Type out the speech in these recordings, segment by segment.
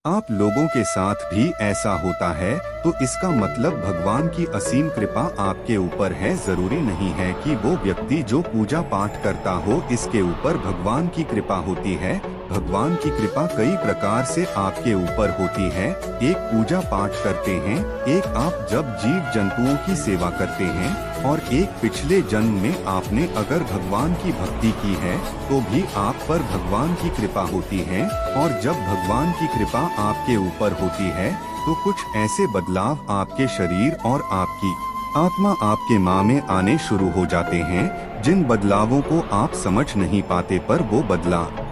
आप लोगों के साथ भी ऐसा होता है तो इसका मतलब भगवान की असीम कृपा आपके ऊपर है। जरूरी नहीं है कि वो व्यक्ति जो पूजा पाठ करता हो इसके ऊपर भगवान की कृपा होती है। भगवान की कृपा कई प्रकार से आपके ऊपर होती है। एक पूजा पाठ करते हैं, एक आप जब जीव जंतुओं की सेवा करते हैं, और एक पिछले जन्म में आपने अगर भगवान की भक्ति की है तो भी आप पर भगवान की कृपा होती है। और जब भगवान की कृपा आपके ऊपर होती है तो कुछ ऐसे बदलाव आपके शरीर और आपकी आत्मा आपके माँ में आने शुरू हो जाते हैं जिन बदलावों को आप समझ नहीं पाते, पर वो बदलाव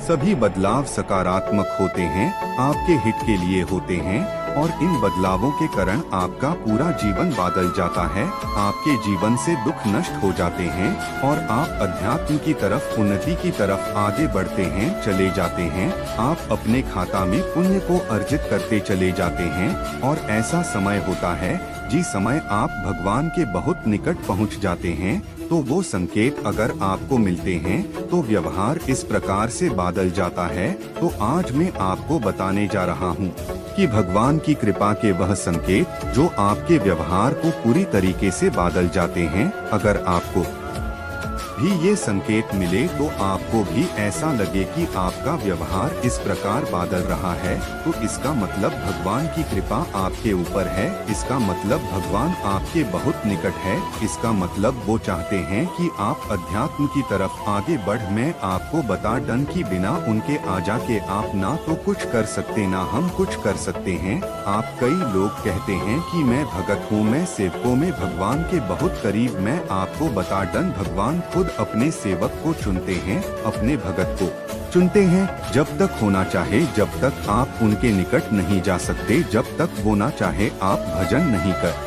सभी बदलाव सकारात्मक होते हैं, आपके हित के लिए होते हैं। और इन बदलावों के कारण आपका पूरा जीवन बदल जाता है। आपके जीवन से दुख नष्ट हो जाते हैं और आप अध्यात्म की तरफ, उन्नति की तरफ आगे बढ़ते हैं, चले जाते हैं। आप अपने खाता में पुण्य को अर्जित करते चले जाते हैं। और ऐसा समय होता है जिस समय आप भगवान के बहुत निकट पहुंच जाते हैं। तो वो संकेत अगर आपको मिलते हैं तो व्यवहार इस प्रकार से बदल जाता है। तो आज मैं आपको बताने जा रहा हूँ कि भगवान की कृपा के वह संकेत जो आपके व्यवहार को पूरी तरीके से बदल जाते हैं। अगर आपको भी ये संकेत मिले तो आपको भी ऐसा लगे कि आपका व्यवहार इस प्रकार बदल रहा है तो इसका मतलब भगवान की कृपा आपके ऊपर है। इसका मतलब भगवान आपके बहुत निकट है। इसका मतलब वो चाहते हैं कि आप अध्यात्म की तरफ आगे बढ़। मैं आपको बता डन कि बिना उनके आ जाके आप ना तो कुछ कर सकते ना हम कुछ कर सकते हैं। आप कई लोग कहते हैं कि मैं भगत हूँ, मैं सेवकों में भगवान के बहुत करीब। मैं आपको बता डन भगवान खुद अपने सेवक को चुनते हैं, अपने भगत को चुनते हैं। जब तक होना चाहे, जब तक आप उनके निकट नहीं जा सकते, जब तक वो ना चाहे आप भजन नहीं कर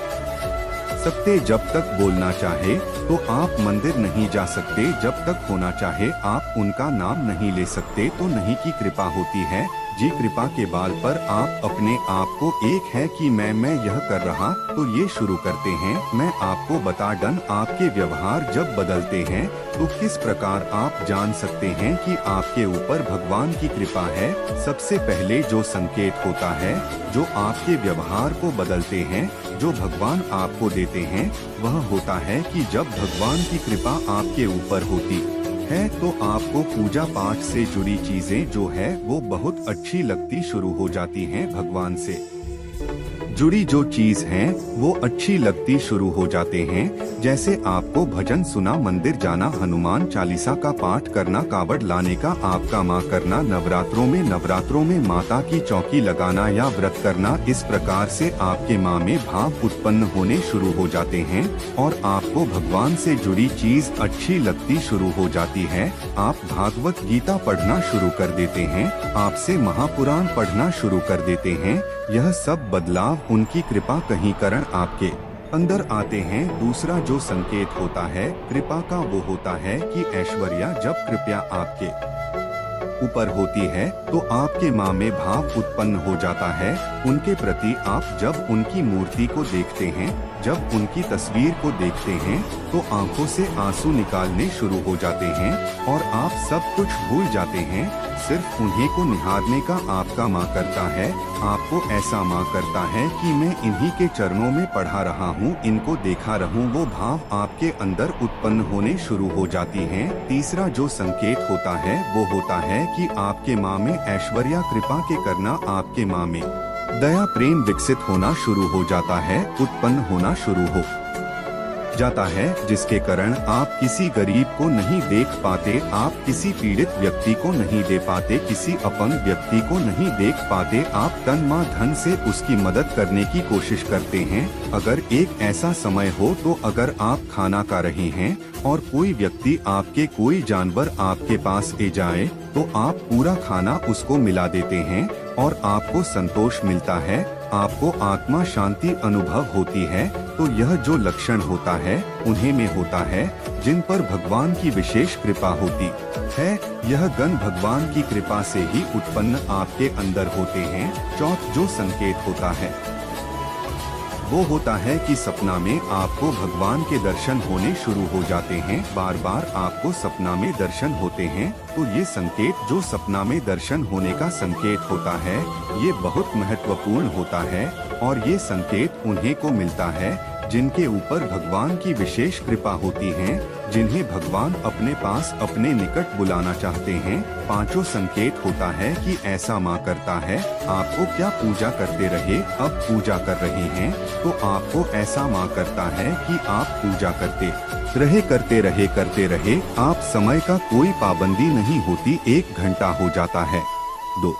सकते, जब तक बोलना चाहे तो आप मंदिर नहीं जा सकते, जब तक होना चाहे आप उनका नाम नहीं ले सकते। तो नहीं की कृपा होती है जी कृपा के बाल पर आप अपने आप को एक है कि मैं यह कर रहा तो ये शुरू करते हैं। मैं आपको बता डन आपके व्यवहार जब बदलते हैं तो किस प्रकार आप जान सकते हैं कि आपके ऊपर भगवान की कृपा है। सबसे पहले जो संकेत होता है जो आपके व्यवहार को बदलते हैं, जो भगवान आपको देते हैं, वह होता है कि जब भगवान की कृपा आपके ऊपर होती है तो आपको पूजा पाठ से जुड़ी चीजें जो है वो बहुत अच्छी लगती शुरू हो जाती हैं। भगवान से जुड़ी जो चीज है वो अच्छी लगती शुरू हो जाते हैं। जैसे आपको भजन सुना, मंदिर जाना, हनुमान चालीसा का पाठ करना, कावड़ लाने का आपका माँ करना, नवरात्रों में माता की चौकी लगाना या व्रत करना। इस प्रकार से आपके माँ में भाव उत्पन्न होने शुरू हो जाते हैं और आपको भगवान से जुड़ी चीज अच्छी लगती शुरू हो जाती है। आप भागवत गीता पढ़ना शुरू कर देते हैं, आपसे महापुराण पढ़ना शुरू कर देते हैं। यह सब बदलाव उनकी कृपा कहीं कारण आपके अंदर आते हैं। दूसरा जो संकेत होता है कृपा का वो होता है कि ऐश्वर्या जब कृपया आपके ऊपर होती है तो आपके माँ में भाव उत्पन्न हो जाता है उनके प्रति। आप जब उनकी मूर्ति को देखते हैं, जब उनकी तस्वीर को देखते हैं तो आंखों से आंसू निकालने शुरू हो जाते हैं और आप सब कुछ भूल जाते हैं। सिर्फ उन्हीं को निहारने का आपका माँ करता है। आपको ऐसा माँ करता है कि मैं इन्हीं के चरणों में पढ़ा रहा हूँ, इनको देखा रहूँ। वो भाव आपके अंदर उत्पन्न होने शुरू हो जाती हैं। तीसरा जो संकेत होता है वो होता है कि आपके माँ में ऐश्वर्या कृपा के करना, आपके माँ में दया प्रेम विकसित होना शुरू हो जाता है, उत्पन्न होना शुरू हो जाता है, जिसके कारण आप किसी गरीब को नहीं देख पाते, आप किसी पीड़ित व्यक्ति को नहीं दे पाते, किसी अपंग व्यक्ति को नहीं देख पाते। आप तन मन धन से उसकी मदद करने की कोशिश करते हैं। अगर एक ऐसा समय हो तो अगर आप खाना खा रहे हैं और कोई व्यक्ति आपके, कोई जानवर आपके पास ए जाए तो आप पूरा खाना उसको मिला देते हैं और आपको संतोष मिलता है, आपको आत्मा शांति अनुभव होती है। तो यह जो लक्षण होता है उन्हीं में होता है जिन पर भगवान की विशेष कृपा होती है। यह गण भगवान की कृपा से ही उत्पन्न आपके अंदर होते हैं। चौथ जो संकेत होता है वो होता है कि सपना में आपको भगवान के दर्शन होने शुरू हो जाते हैं, बार बार आपको सपना में दर्शन होते हैं। तो ये संकेत जो सपना में दर्शन होने का संकेत होता है, ये बहुत महत्वपूर्ण होता है और ये संकेत उन्हें को मिलता है जिनके ऊपर भगवान की विशेष कृपा होती है, जिन्हें भगवान अपने पास अपने निकट बुलाना चाहते हैं। पांचों संकेत होता है कि ऐसा माँ करता है, आपको क्या पूजा करते रहे, अब पूजा कर रहे हैं तो आपको ऐसा माँ करता है कि आप पूजा करते रहे। आप समय का कोई पाबंदी नहीं होती, 1 घंटा हो जाता है, 2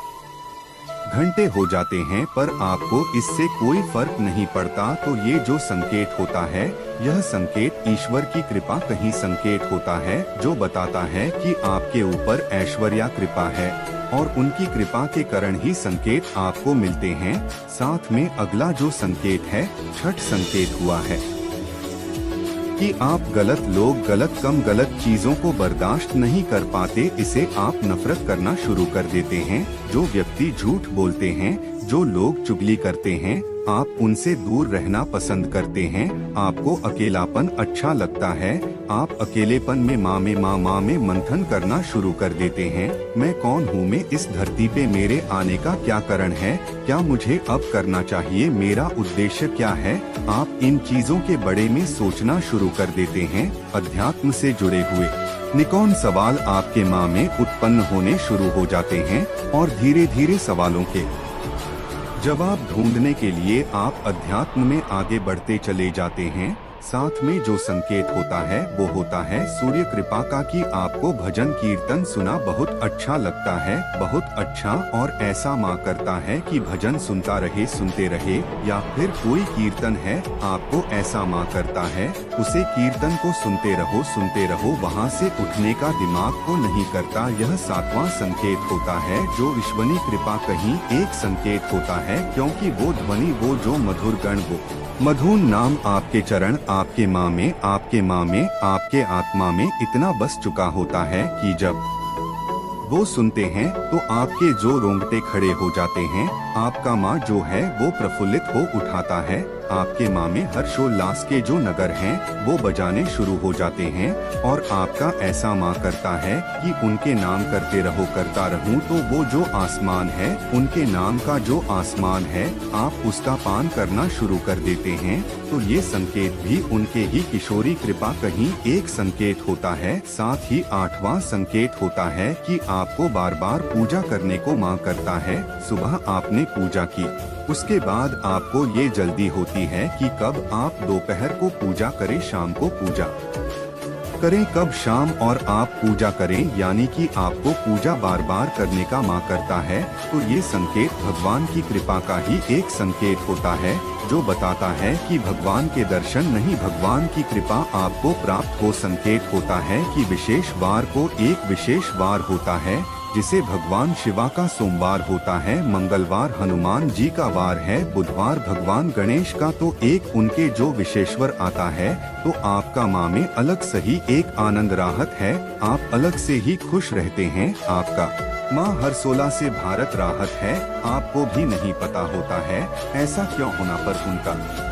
घंटे हो जाते हैं, पर आपको इससे कोई फर्क नहीं पड़ता। तो ये जो संकेत होता है, यह संकेत ईश्वर की कृपा कहीं संकेत होता है जो बताता है कि आपके ऊपर ऐश्वर्या कृपा है और उनकी कृपा के कारण ही संकेत आपको मिलते हैं। साथ में अगला जो संकेत है, छठ संकेत हुआ है कि आप गलत लोग, गलत चीजों को बर्दाश्त नहीं कर पाते, इसे आप नफरत करना शुरू कर देते हैं। जो व्यक्ति झूठ बोलते हैं, जो लोग चुगली करते हैं, आप उनसे दूर रहना पसंद करते हैं। आपको अकेलापन अच्छा लगता है, आप अकेलेपन में माँ में मंथन करना शुरू कर देते हैं। मैं कौन हूँ, मैं इस धरती पे मेरे आने का क्या कारण है, क्या मुझे अब करना चाहिए, मेरा उद्देश्य क्या है। आप इन चीजों के बारे में सोचना शुरू कर देते हैं। अध्यात्म से जुड़े हुए निकौन सवाल आपके माँ में उत्पन्न होने शुरू हो जाते हैं और धीरे धीरे सवालों के जवाब ढूंढने के लिए आप अध्यात्म में आगे बढ़ते चले जाते हैं। साथ में जो संकेत होता है वो होता है सूर्य कृपा का, कि आपको भजन कीर्तन सुना बहुत अच्छा लगता है, बहुत अच्छा, और ऐसा माँ करता है कि भजन सुनते रहे। या फिर कोई कीर्तन है, आपको ऐसा माँ करता है उसे कीर्तन को सुनते रहो, वहाँ से उठने का दिमाग को नहीं करता। यह 7वां संकेत होता है जो ईश्वरी कृपा कहीं एक संकेत होता है, क्योंकि वो ध्वनि, वो जो मधुर गण, वो मधुर नाम आपके चरण, आपके माँ में, आपके आत्मा में इतना बस चुका होता है कि जब वो सुनते हैं तो आपके जो रोंगटे खड़े हो जाते हैं। आपका माँ जो है वो प्रफुल्लित हो उठाता है। आपके माँ में हर्षोल्लास के जो नगर हैं वो बजाने शुरू हो जाते हैं और आपका ऐसा माँ करता है कि उनके नाम करता रहूं। तो वो जो आसमान है, उनके नाम का जो आसमान है, आप उसका पान करना शुरू कर देते हैं। तो ये संकेत भी उनके ही किशोरी कृपा कहीं एक संकेत होता है। साथ ही 8वां संकेत होता है कि आपको बार बार पूजा करने को माँ करता है। सुबह आपने पूजा की, उसके बाद आपको ये जल्दी होती है कि कब आप दोपहर को पूजा करें, शाम को पूजा करें, कब शाम और आप पूजा करें, यानी कि आपको पूजा बार बार करने का माँ करता है। तो ये संकेत भगवान की कृपा का ही एक संकेत होता है जो बताता है कि भगवान के दर्शन नहीं, भगवान की कृपा आपको प्राप्त हो। संकेत होता है कि विशेष वार को एक विशेष वार होता है जिसे भगवान शिवा का सोमवार होता है, मंगलवार हनुमान जी का वार है, बुधवार भगवान गणेश का, तो एक उनके जो विशेषवर आता है। तो आपका माँ में अलग सही एक आनंद राहत है, आप अलग से ही खुश रहते हैं। आपका माँ हर्षोल्लास से भारत राहत है, आपको भी नहीं पता होता है ऐसा क्यों होना पर उनका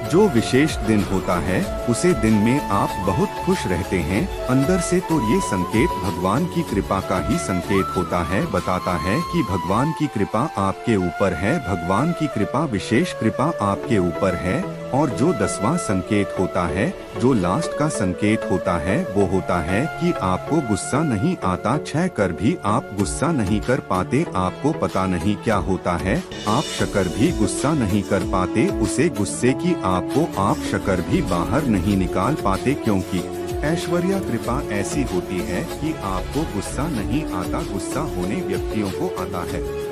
जो विशेष दिन होता है उसे दिन में आप बहुत खुश रहते हैं अंदर से। तो ये संकेत भगवान की कृपा का ही संकेत होता है, बताता है कि भगवान की कृपा आपके ऊपर है, भगवान की कृपा विशेष कृपा आपके ऊपर है। और जो 10वां संकेत होता है, जो लास्ट का संकेत होता है, वो होता है कि आपको गुस्सा नहीं आता, चाह कर भी आप गुस्सा नहीं कर पाते। आपको पता नहीं क्या होता है, आप शक्कर भी गुस्सा नहीं कर पाते, उसे गुस्से की आपको आप शक्कर भी बाहर नहीं निकाल पाते, क्योंकि ऐश्वर्या कृपा ऐसी होती है कि आपको गुस्सा नहीं आता, गुस्सा होने व्यक्तियों को आता है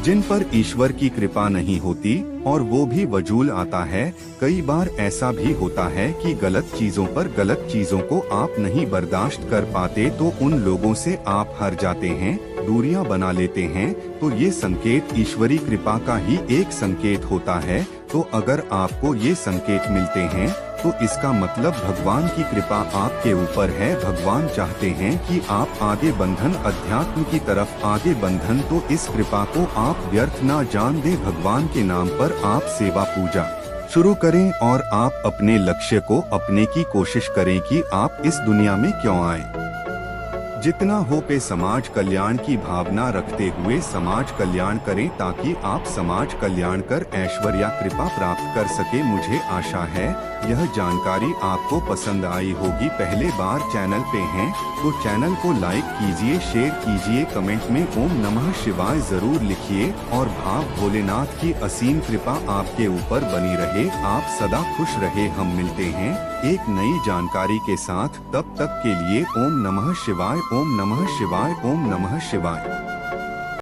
जिन पर ईश्वर की कृपा नहीं होती, और वो भी वजूल आता है। कई बार ऐसा भी होता है कि गलत चीजों पर गलत चीजों को आप नहीं बर्दाश्त कर पाते, तो उन लोगों से आप हट जाते हैं, दूरियां बना लेते हैं। तो ये संकेत ईश्वरी कृपा का ही एक संकेत होता है। तो अगर आपको ये संकेत मिलते हैं तो इसका मतलब भगवान की कृपा आपके ऊपर है। भगवान चाहते हैं कि आप आगे बंधन अध्यात्म की तरफ आगे बंधन, तो इस कृपा को आप व्यर्थ ना जान दें। भगवान के नाम पर आप सेवा पूजा शुरू करें और आप अपने लक्ष्य को अपने की कोशिश करें कि आप इस दुनिया में क्यों आए। जितना हो पे समाज कल्याण की भावना रखते हुए समाज कल्याण करें, ताकि आप समाज कल्याण कर ऐश्वर्य कृपा प्राप्त कर सके। मुझे आशा है यह जानकारी आपको पसंद आई होगी। पहले बार चैनल पे हैं तो चैनल को लाइक कीजिए, शेयर कीजिए, कमेंट में ओम नमः शिवाय जरूर लिखिए और भाव भोलेनाथ की असीम कृपा आपके ऊपर बनी रहे, आप सदा खुश रहे। हम मिलते हैं एक नई जानकारी के साथ, तब तक के लिए ओम नमः शिवाय, ओम नमः शिवाय, ओम नमः शिवाय।